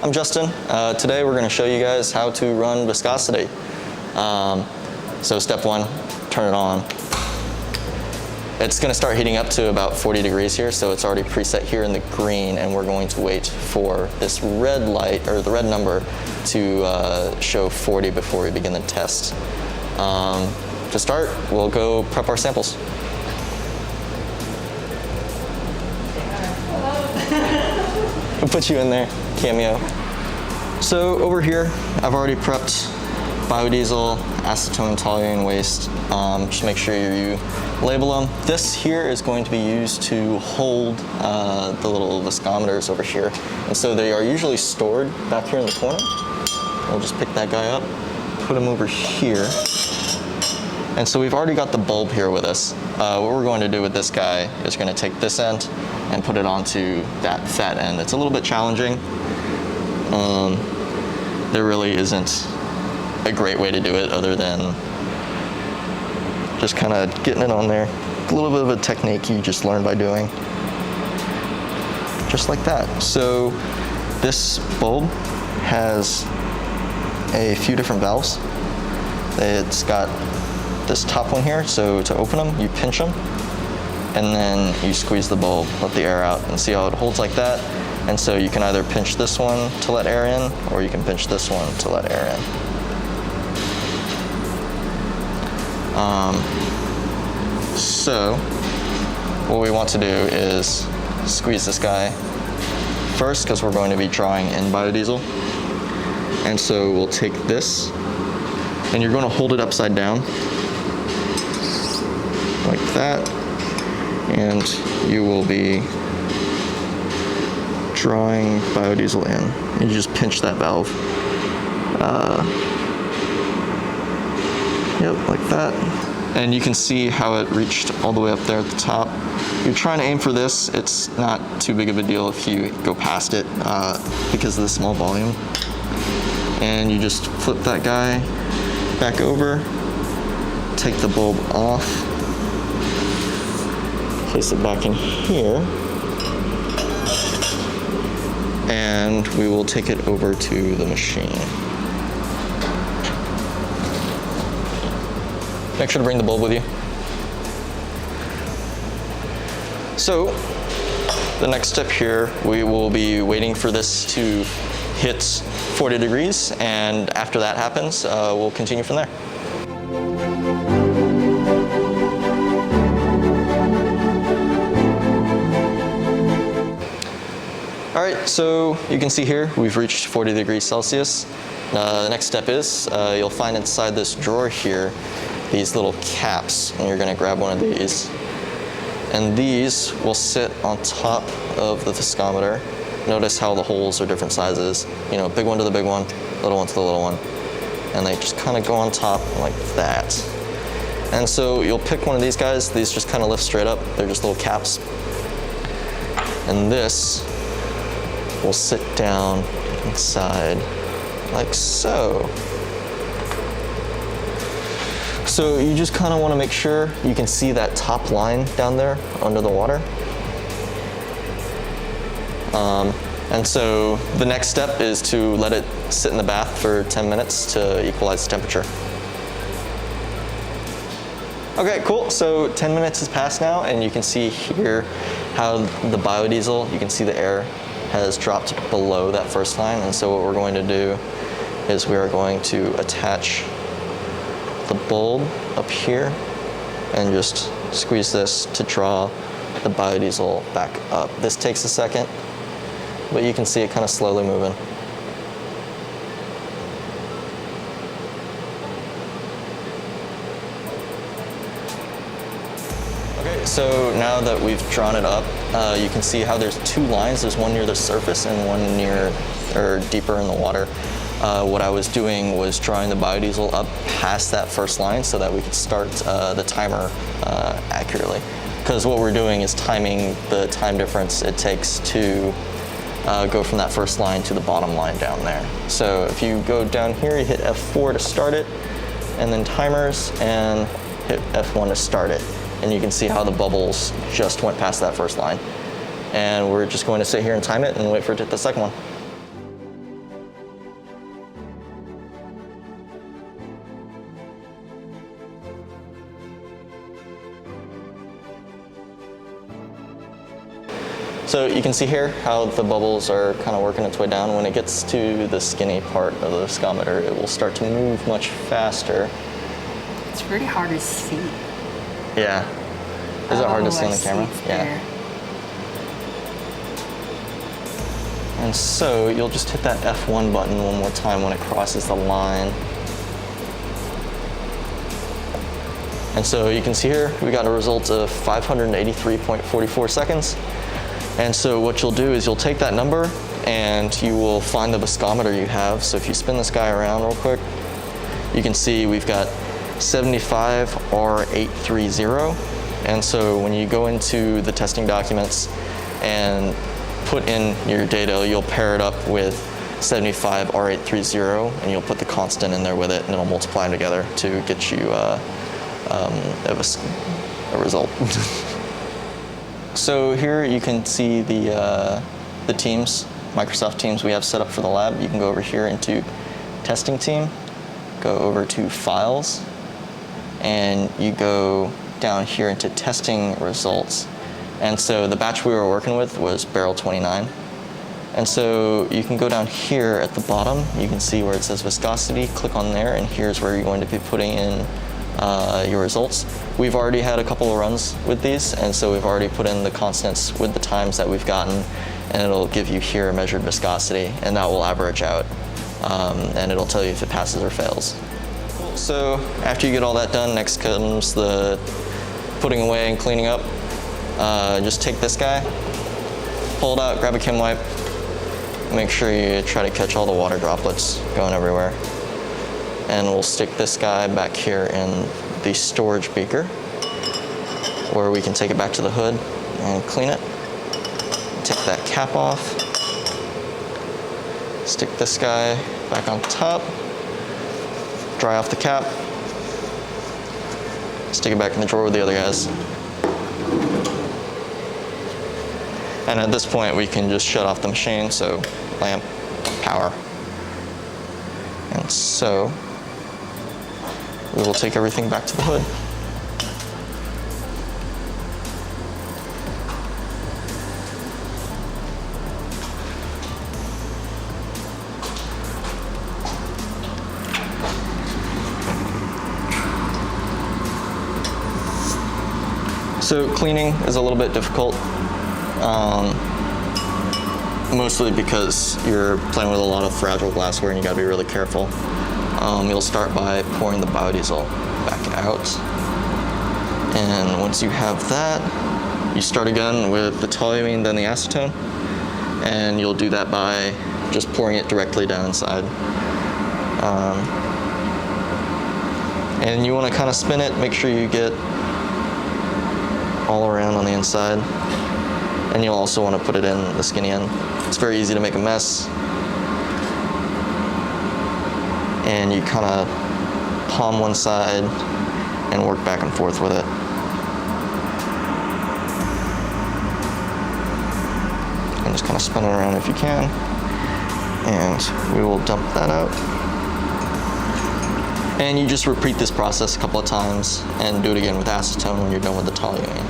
I'm Justin. Today we're going to show you guys how to run Viscosity. So step one, turn it on. It's going to start heating up to about 40 degrees here, so it's already preset here in the green, and we're going to wait for this red light, or the red number, to show 40 before we begin the test. To start, we'll go prep our samples. We'll put you in there, cameo. So over here, I've already prepped biodiesel, acetone, toluene waste. Just make sure you label them. This here is going to be used to hold the little viscometers over here. And so they are usually stored back here in the corner. We'll just pick that guy up, put him over here. And so we've already got the bulb here with us. What we're going to do with this guy is going to take this end and put it onto that fat end. It's a little bit challenging. There really isn't a great way to do it other than just kind of getting it on there. A little bit of a technique you just learn by doing. Just like that. So this bulb has a few different valves. It's got this top one here, so to open them, you pinch them, and then you squeeze the bulb, let the air out, and see how it holds like that. And so you can either pinch this one to let air in, or you can pinch this one to let air in. So what we want to do is squeeze this guy first, because we're going to be drawing in biodiesel. And so we'll take this, and you're going to hold it upside down, like that, and you will be drawing biodiesel in. You just pinch that valve. Yep, like that. And you can see how it reached all the way up there at the top. You're trying to aim for this. It's not too big of a deal if you go past it because of the small volume. And you just flip that guy back over, take the bulb off, place it back in here, and we will take it over to the machine. Make sure to bring the bulb with you. So, the next step here, we will be waiting for this to hit 40 degrees, and after that happens, we'll continue from there. All right, so you can see here, we've reached 40 degrees Celsius. The next step is, you'll find inside this drawer here, these little caps, and you're gonna grab one of these. And these will sit on top of the viscometer. Notice how the holes are different sizes. You know, big one to the big one, little one to the little one. And they just kind of go on top like that. And so you'll pick one of these guys. These just kind of lift straight up. They're just little caps. And this will sit down inside like so. So you just kind of want to make sure you can see that top line down there under the water. And so the next step is to let it sit in the bath for 10 minutes to equalize the temperature. Okay, cool. So 10 minutes has passed now, and you can see here how the biodiesel, you can see the air has dropped below that first line. And so what we're going to do is we are going to attach the bulb up here and just squeeze this to draw the biodiesel back up. This takes a second, but you can see it kind of slowly moving. Okay, so now that we've drawn it up, you can see how there's two lines. There's one near the surface and one near, or deeper in the water. What I was doing was drawing the biodiesel up past that first line so that we could start the timer accurately. Because what we're doing is timing the time difference it takes to go from that first line to the bottom line down there. So if you go down here, you hit F4 to start it, and then timers, and hit F1 to start it. And you can see how the bubbles just went past that first line. And we're just going to sit here and time it and wait for it to hit the second one. So you can see here how the bubbles are kind of working its way down. When it gets to the skinny part of the viscometer, it will start to move much faster. It's really hard to see. Yeah. Is it hard to see on the camera? Yeah. And so you'll just hit that F1 button one more time when it crosses the line. And so you can see here, we got a result of 583.44 seconds. And so what you'll do is you'll take that number and you will find the viscometer you have. So if you spin this guy around real quick, you can see we've got 75R830. And so when you go into the testing documents and put in your data, you'll pair it up with 75R830 and you'll put the constant in there with it and it'll multiply them together to get you a result. So here you can see the teams, Microsoft Teams we have set up for the lab. You can go over here into Testing Team, go over to Files, and you go down here into Testing Results. And so the batch we were working with was barrel 29. And so you can go down here at the bottom, you can see where it says viscosity, click on there, and here's where you're going to be putting in your results. We've already had a couple of runs with these, and so we've already put in the constants with the times that we've gotten, and it'll give you here measured viscosity, and that will average out, and it'll tell you if it passes or fails. So after you get all that done, next comes the putting away and cleaning up. Just take this guy, pull it out, grab a chem wipe, make sure you try to catch all the water droplets going everywhere. And we'll stick this guy back here in the storage beaker where we can take it back to the hood and clean it. Take that cap off, stick this guy back on top, dry off the cap, stick it back in the drawer with the other guys. And at this point, we can just shut off the machine, so lamp, power. And so we will take everything back to the hood. So cleaning is a little bit difficult. Mostly because you're playing with a lot of fragile glassware and you gotta be really careful. You'll start by pouring the biodiesel back out. And once you have that, you start again with the toluene, then the acetone. And you'll do that by just pouring it directly down inside. And you wanna kinda spin it, make sure you get all around on the inside. And you'll also want to put it in the skinny end. It's very easy to make a mess. And you kind of palm one side and work back and forth with it. And just kind of spin it around if you can. And we will dump that out. And you just repeat this process a couple of times and do it again with acetone when you're done with the toluene.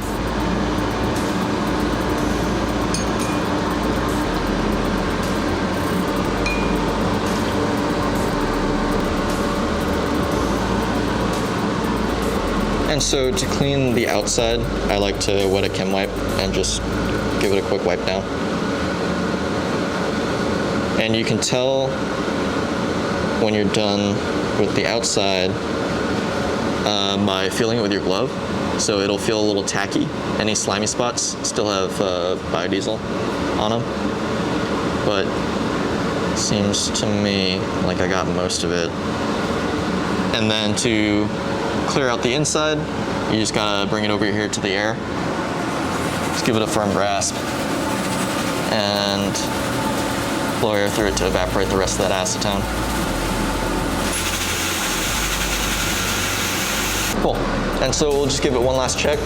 And so to clean the outside, I like to wet a chem wipe and just give it a quick wipe down. And you can tell when you're done with the outside by feeling it with your glove. So it'll feel a little tacky. Any slimy spots still have biodiesel on them. But it seems to me like I got most of it. And then to clear out the inside, you just gotta bring it over here to the air. Just give it a firm grasp and blow air through it to evaporate the rest of that acetone. Cool. And so we'll just give it one last check.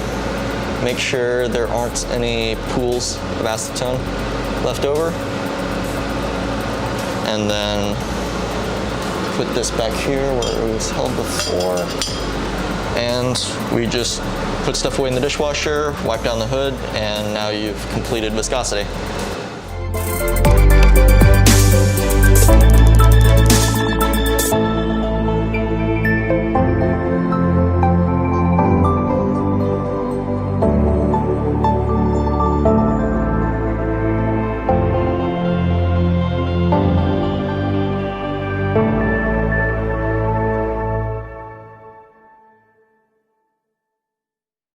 Make sure there aren't any pools of acetone left over. And then put this back here where it was held before. And we just put stuff away in the dishwasher, wipe down the hood, and now you've completed viscosity.